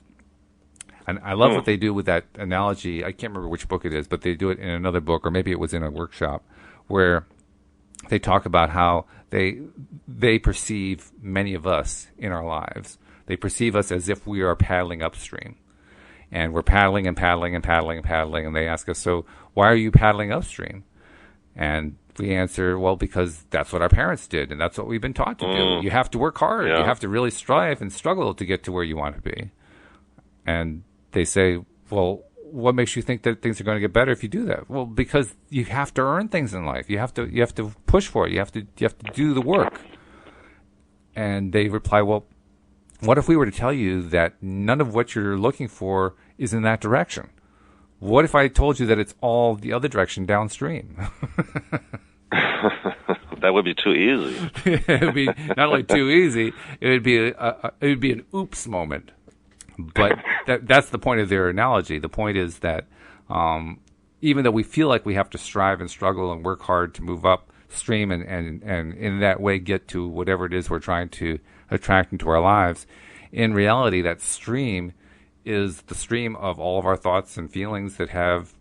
And I love what they do with that analogy. I can't remember which book it is, but they do it in another book, or maybe it was in a workshop, where they talk about how they perceive many of us in our lives. They perceive us as if we are paddling upstream. And we're paddling and paddling and paddling and paddling, and they ask us, so why are you paddling upstream? And we answer, well, because that's what our parents did, and that's what we've been taught to do. You have to work hard. Yeah. You have to really strive and struggle to get to where you want to be. And they say, well, what makes you think that things are going to get better if you do that? Well, because you have to earn things in life. You have to push for it. You have to do the work. And they reply, well, what if we were to tell you that none of what you're looking for is in that direction? What if I told you that it's all the other direction downstream? That would be too easy. It would be not only too easy, it would be an oops moment. But that's the point of their analogy. The point is that even though we feel like we have to strive and struggle and work hard to move upstream and in that way get to whatever it is we're trying to attract into our lives, in reality, that stream is the stream of all of our thoughts and feelings that have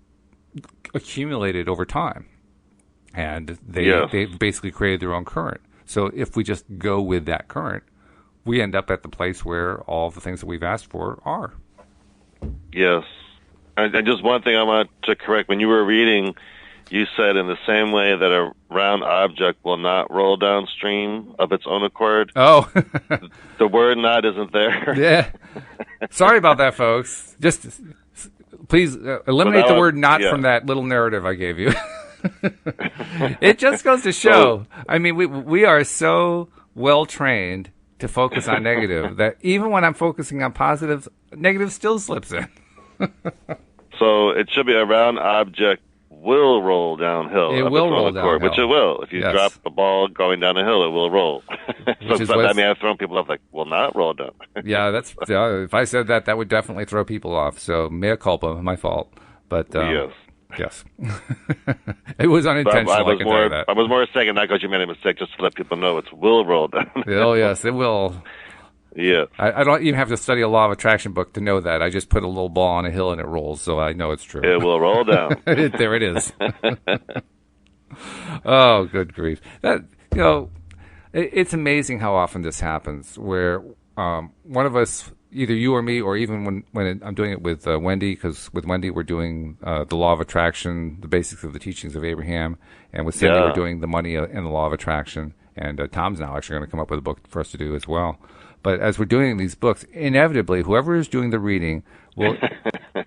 accumulated over time. And they basically created their own current. So if we just go with that current, we end up at the place where all the things that we've asked for are. Yes. And just one thing I want to correct. When you were reading, you said in the same way that a round object will not roll downstream of its own accord. Oh. The word not isn't there. Yeah. Sorry about that, folks. Just please eliminate the word not from that little narrative I gave you. It just goes to show. I mean, we are so well trained to focus on negative that even when I'm focusing on positives, negative still slips in. So it should be a round object will roll downhill. It will roll downhill. Which it will. If you drop a ball going down a hill, it will roll. I've thrown people off like, will not roll down. Yeah, if I said that, that would definitely throw people off. So mea culpa, my fault. But yes. It was unintentional. I was more saying not because you made a mistake, just to let people know it will roll down. Oh, yes, it will. Yeah. I don't even have to study a law of attraction book to know that. I just put a little ball on a hill and it rolls, so I know it's true. It will roll down. There it is. Oh, good grief. It's amazing how often this happens, where one of us, either you or me, or even when I'm doing it with Wendy, because with Wendy we're doing the law of attraction, the basics of the teachings of Abraham, and with Cindy we're doing the money and the law of attraction, and Tom's now actually going to come up with a book for us to do as well. But as we're doing these books, inevitably, whoever is doing the reading will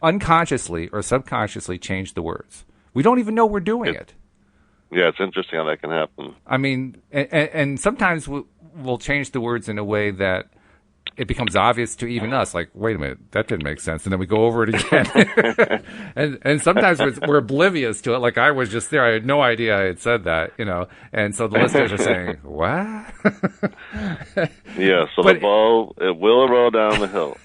unconsciously or subconsciously change the words. We don't even know we're doing it. Yeah, it's interesting how that can happen. I mean, and sometimes we'll change the words in a way that it becomes obvious to even us, like, wait a minute, that didn't make sense. And then we go over it again. and sometimes we're oblivious to it. Like I was just there. I had no idea I had said that, And so the listeners are saying, what? Yeah, so the ball, it will roll down the hill.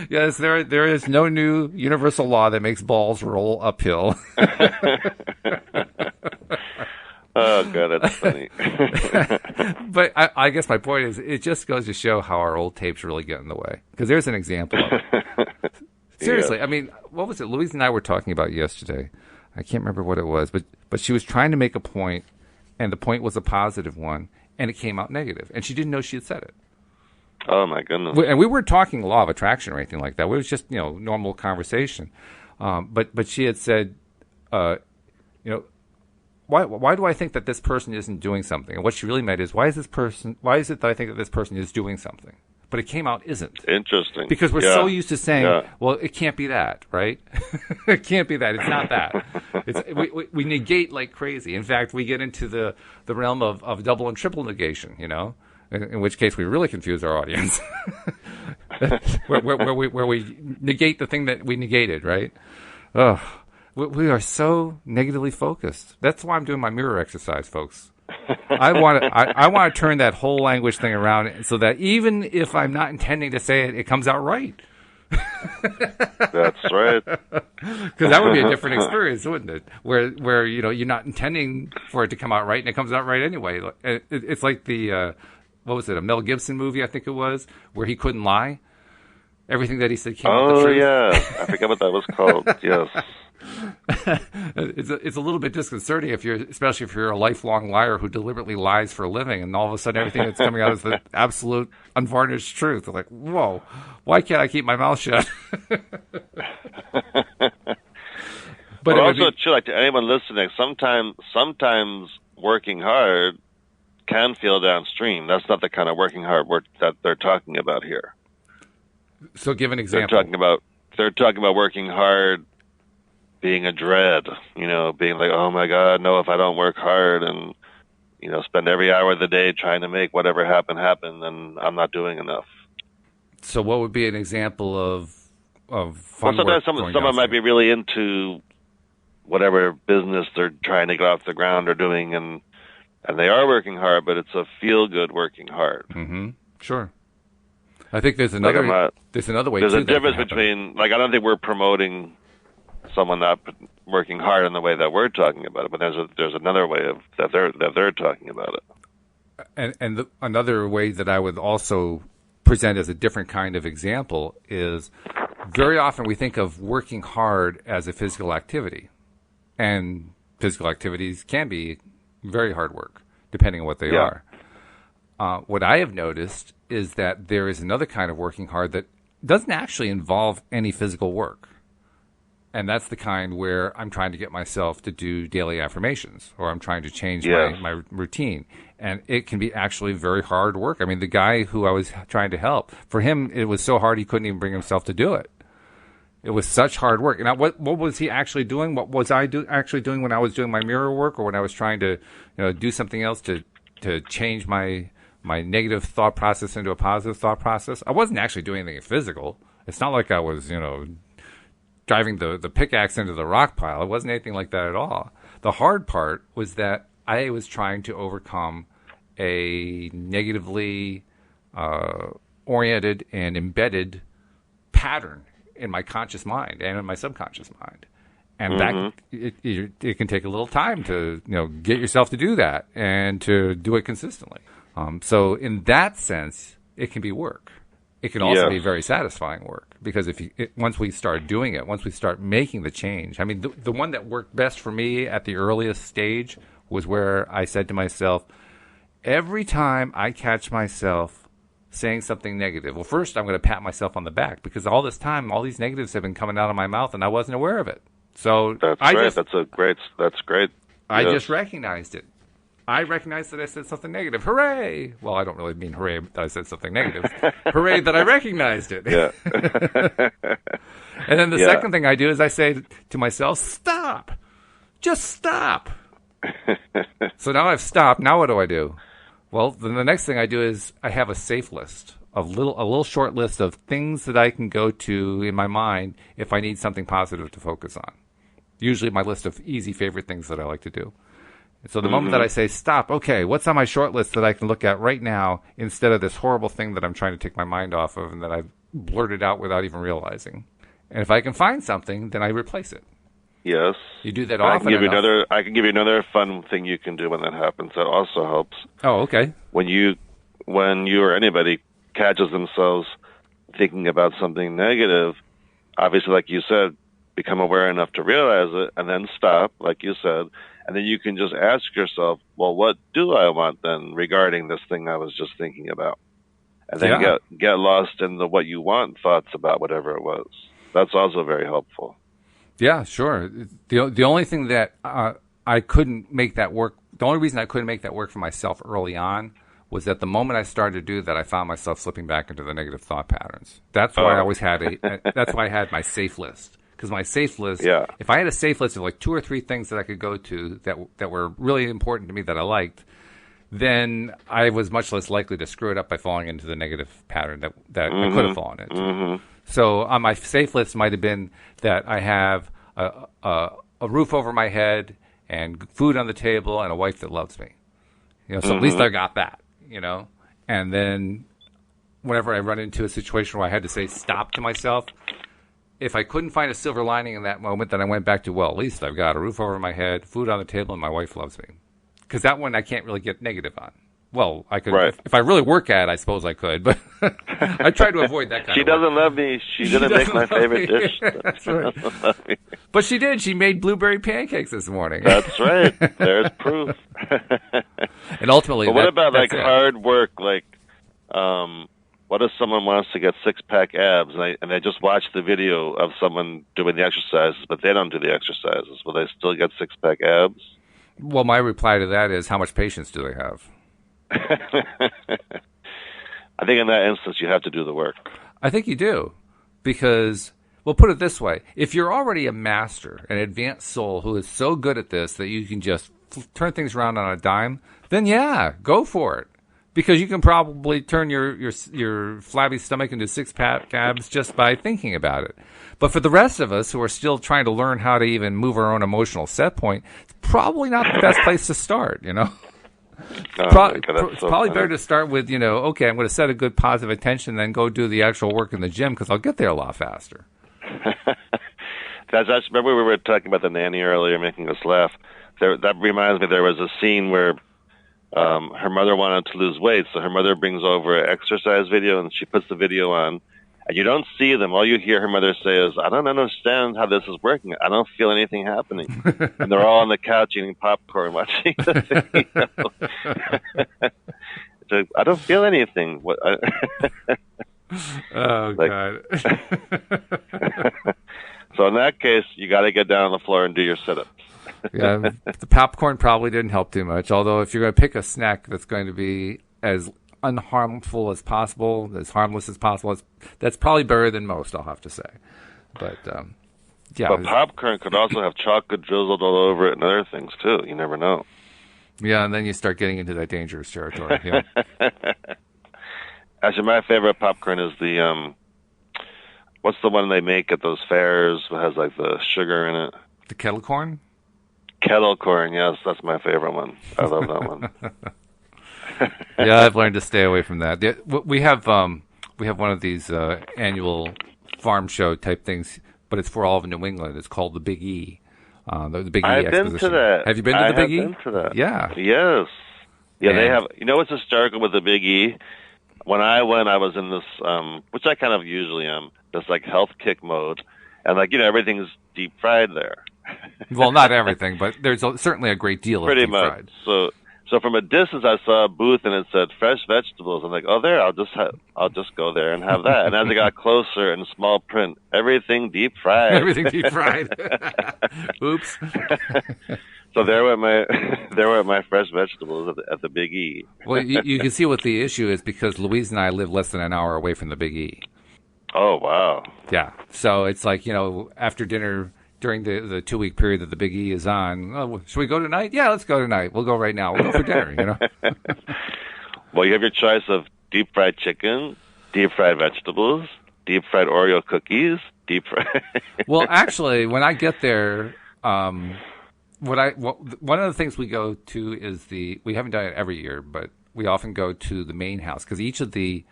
Yes, there is no new universal law that makes balls roll uphill. Oh, God, that's funny. But I guess my point is, it just goes to show how our old tapes really get in the way. Because there's an example of it. Seriously, I mean, what was it Louise and I were talking about yesterday? I can't remember what it was, but she was trying to make a point, and the point was a positive one, and it came out negative. And she didn't know she had said it. Oh, my goodness. And we weren't talking law of attraction or anything like that. It was just, normal conversation. But she had said, why do I think that this person isn't doing something? And what she really meant is, why is it that I think that this person is doing something? But it came out isn't. Interesting. Because we're so used to saying, well, it can't be that, right? It can't be that. It's not that. We negate like crazy. In fact, we get into the realm of double and triple negation, in which case we really confuse our audience. where we negate the thing that we negated, right? Ugh. We are so negatively focused. That's why I'm doing my mirror exercise, folks. I want to turn that whole language thing around so that even if I'm not intending to say it, it comes out right. That's right. Because that would be a different experience, wouldn't it? Where you're not intending for it to come out right, and it comes out right anyway. It's like the what was it? A Mel Gibson movie, I think it was, where he couldn't lie. Everything that he said came out the truth. Oh yeah, I forget what that was called. Yes. It's a little bit disconcerting especially if you're a lifelong liar who deliberately lies for a living, and all of a sudden everything that's coming out is the absolute unvarnished truth. Like, whoa, why can't I keep my mouth shut? But also, too, like to anyone listening, sometimes working hard can feel downstream. That's not the kind of working hard work that they're talking about here. So, give an example. They're talking about working hard being a dread, being like, oh my God, no, if I don't work hard and, spend every hour of the day trying to make whatever happen, then I'm not doing enough. So what would be an example of fun work? Sometimes someone might be really into whatever business they're trying to get off the ground or doing, and they are working hard, but it's a feel-good working hard. Mm-hmm. Sure. I think there's another way. There's a difference between, I don't think we're promoting someone not working hard in the way that we're talking about it, but there's another way that they're talking about it. And another way that I would also present as a different kind of example is, very often we think of working hard as a physical activity, and physical activities can be very hard work. depending on what they are. What I have noticed is that there is another kind of working hard that doesn't actually involve any physical work. And that's the kind where I'm trying to get myself to do daily affirmations, or I'm trying to change my routine. And it can be actually very hard work. I mean, the guy who I was trying to help, for him, it was so hard he couldn't even bring himself to do it. It was such hard work. Now, what was he actually doing? What was I actually doing when I was doing my mirror work, or when I was trying to do something else to change my negative thought process into a positive thought process? I wasn't actually doing anything physical. It's not like I was, driving the pickaxe into the rock pile. It wasn't anything like that at all. The hard part was that I was trying to overcome a negatively oriented and embedded pattern in my conscious mind and in my subconscious mind. And that it can take a little time to get yourself to do that and to do it consistently. So in that sense, it can be work. It can also be very satisfying work, because once we start doing it, once we start making the change. I mean, the one that worked best for me at the earliest stage was where I said to myself, every time I catch myself saying something negative, well, first I'm going to pat myself on the back, because all this time, all these negatives have been coming out of my mouth and I wasn't aware of it. So that's great. I just recognized it. I recognized that I said something negative. Hooray! Well, I don't really mean hooray that I said something negative. Hooray that I recognized it. Yeah. And then the second thing I do is I say to myself, stop. Just stop. So now I've stopped. Now what do I do? Well, then the next thing I do is I have a safe list, a little short list of things that I can go to in my mind if I need something positive to focus on. Usually my list of easy favorite things that I like to do. So the moment that I say, stop, okay, what's on my short list that I can look at right now instead of this horrible thing that I'm trying to take my mind off of and that I've blurted out without even realizing? And if I can find something, then I replace it. Yes. You do that often enough. I can give you another fun thing you can do when that happens. That also helps. Oh, okay. When you or anybody catches themselves thinking about something negative, obviously, like you said, become aware enough to realize it, and then stop, like you said. And then you can just ask yourself, well, what do I want then regarding this thing I was just thinking about? And then get lost in the what you want thoughts about whatever it was. That's also very helpful. Yeah, sure. The only thing that I couldn't make that work, the only reason I couldn't make that work for myself early on was that the moment I started to do that, I found myself slipping back into the negative thought patterns. That's why I always had that's why I had my safe list. Because my safe list, if I had a safe list of like 2 or 3 things that I could go to that were really important to me that I liked, then I was much less likely to screw it up by falling into the negative pattern that I could have fallen into. So on my safe list might have been that I have a roof over my head and food on the table and a wife that loves me. So at least I got that, And then whenever I run into a situation where I had to say stop to myself, if I couldn't find a silver lining in that moment, then I went back to, well, at least I've got a roof over my head, food on the table, and my wife loves me. Because that one I can't really get negative on. Well, I could, if I really work at it, I suppose I could, but I try to avoid that kind She of work. doesn't love me. She didn't make my favorite dish. That's right. But she did. She made blueberry pancakes this morning. That's right. There's proof. And ultimately, but what about like hard work? Like, what if someone wants to get 6-pack abs and they just watch the video of someone doing the exercises, but they don't do the exercises? Will they still get 6-pack abs? Well, my reply to that is, how much patience do they have? I think in that instance, you have to do the work. I think you do. Because, well, put it this way. If you're already a master, an advanced soul who is so good at this that you can just turn things around on a dime, then yeah, go for it. Because you can probably turn your flabby stomach into 6-pack abs just by thinking about it. But for the rest of us who are still trying to learn how to even move our own emotional set point, it's probably not the best place to start, Oh, it's probably better to start with, okay, I'm going to set a good positive intention and then go do the actual work in the gym because I'll get there a lot faster. Remember we were talking about the nanny earlier, making us laugh. That reminds me, there was a scene where her mother wanted to lose weight, so her mother brings over an exercise video and she puts the video on, And you don't see them. All you hear her mother say is, I don't understand how this is working. I don't feel anything happening. And they're all on the couch eating popcorn, watching the video. So, I don't feel anything. What? Oh, God. So in that case, you got to get down on the floor and do your sit-ups. Yeah, the popcorn probably didn't help too much. Although if you're going to pick a snack that's going to be as unharmful as possible, as harmless as possible, that's probably better than most, I'll have to say. But, yeah. But popcorn could also have chocolate drizzled all over it and other things, too. You never know. Yeah, and then you start getting into that dangerous territory. Yeah. Actually, my favorite popcorn is the, what's the one they make at those fairs that has, like, the sugar in it? The kettle corn? Kettle corn, yes, that's my favorite one. I love that one. Yeah, I've learned to stay away from that. We have one of these annual farm show type things, but it's for all of New England. It's called the Big E. The Big E I've Exposition. been to that. Have you been to the Big E? I've been to that. Yeah. Yes. Yeah, And they have. You know what's hysterical with the Big E? When I went, I was in this, which I kind of usually am, this like health kick mode, and like everything's deep fried there. Well, not everything, but there's certainly a great deal of Pretty deep much. fried. So from a distance, I saw a booth and it said fresh vegetables. I'm like, oh, there, I'll just go there and have that. And as I got closer in small print, everything deep fried. Everything deep fried. Oops. So there went my fresh vegetables at the Big E. Well, you can see what the issue is because Louise and I live less than an hour away from the Big E. Oh, wow. Yeah. So it's like, after dinner during the 2-week period that the Big E is on, should we go tonight? Yeah, let's go tonight. We'll go right now. We'll go for dinner, Well, you have your choice of deep fried chicken, deep fried vegetables, deep fried Oreo cookies, deep fried. Well, actually, when I get there, one of the things we go to is we haven't done it every year, but we often go to the main house because each of the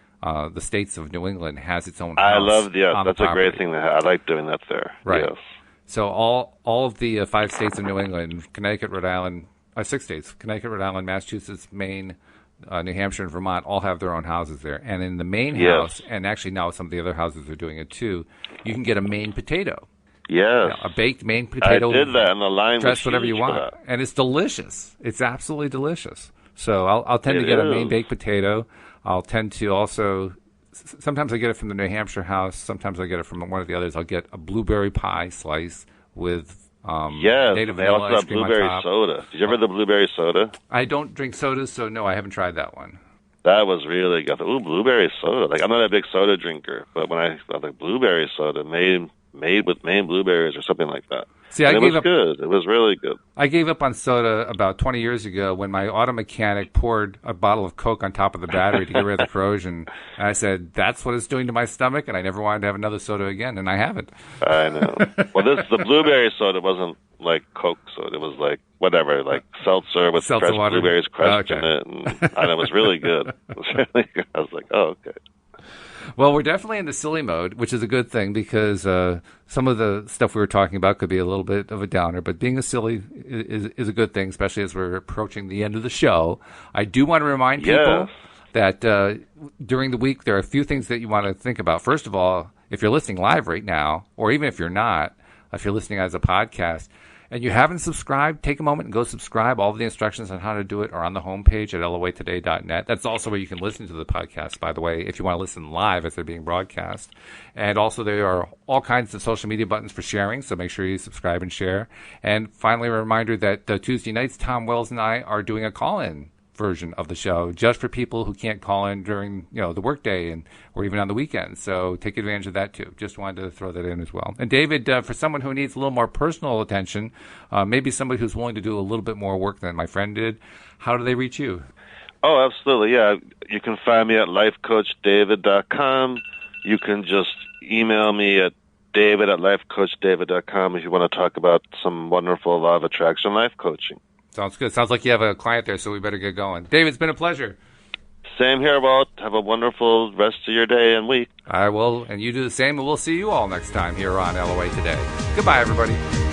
states of New England has its own house. That's a great thing. I like doing that there. Right. Yes. So all of the 5 states of New England, Connecticut, Rhode Island, 6 states, Connecticut, Rhode Island, Massachusetts, Maine, New Hampshire, and Vermont all have their own houses there. And in the main house, and actually now some of the other houses are doing it too, you can get a Maine potato. Yes. A baked Maine potato. I did that, and the line dress was whatever you want. And it's delicious. It's absolutely delicious. So I'll tend to get a Maine baked potato. I'll tend to also... Sometimes I get it from the New Hampshire house. Sometimes I get it from one of the others. I'll get a blueberry pie slice with native vanilla ice cream blueberry on top. soda. Did you ever have the blueberry soda? I don't drink sodas, so no, I haven't tried that one. That was really good. Ooh, blueberry soda. Like I'm not a big soda drinker, but when I like blueberry soda made with Maine blueberries or something like that. See, it was good. It was really good. I gave up on soda about 20 years ago when my auto mechanic poured a bottle of Coke on top of the battery to get rid of the corrosion. And I said, that's what it's doing to my stomach, and I never wanted to have another soda again, and I haven't. I know. Well, the blueberry soda wasn't like Coke soda. It was like whatever, like seltzer with fresh water. Blueberries crushed in it. And it was really good. It was really good. I was like, oh, okay. Well, we're definitely in the silly mode, which is a good thing because some of the stuff we were talking about could be a little bit of a downer, but being a silly is a good thing, especially as we're approaching the end of the show. I do want to remind people that during the week there are a few things that you want to think about. First of all, if you're listening live right now, or even if you're not, if you're listening as a podcast, and you haven't subscribed, take a moment and go subscribe. All of the instructions on how to do it are on the homepage at loatoday.net. That's also where you can listen to the podcast, by the way, if you want to listen live as they're being broadcast. And also there are all kinds of social media buttons for sharing, so make sure you subscribe and share. And finally, a reminder that Tuesday nights, Tom Wells and I are doing a call-in version of the show just for people who can't call in during the workday or even on the weekends. So take advantage of that too. Just wanted to throw that in as well. And David, for someone who needs a little more personal attention, maybe somebody who's willing to do a little bit more work than my friend did, how do they reach you? Oh, absolutely. Yeah, you can find me at lifecoachdavid.com. You can just email me at david@lifecoachdavid.com if you want to talk about some wonderful law of attraction life coaching. Sounds good. Sounds like you have a client there, so we better get going. David, it's been a pleasure. Same here, Walt. Have a wonderful rest of your day and week. I will, and you do the same, and we'll see you all next time here on LOA Today. Goodbye, everybody.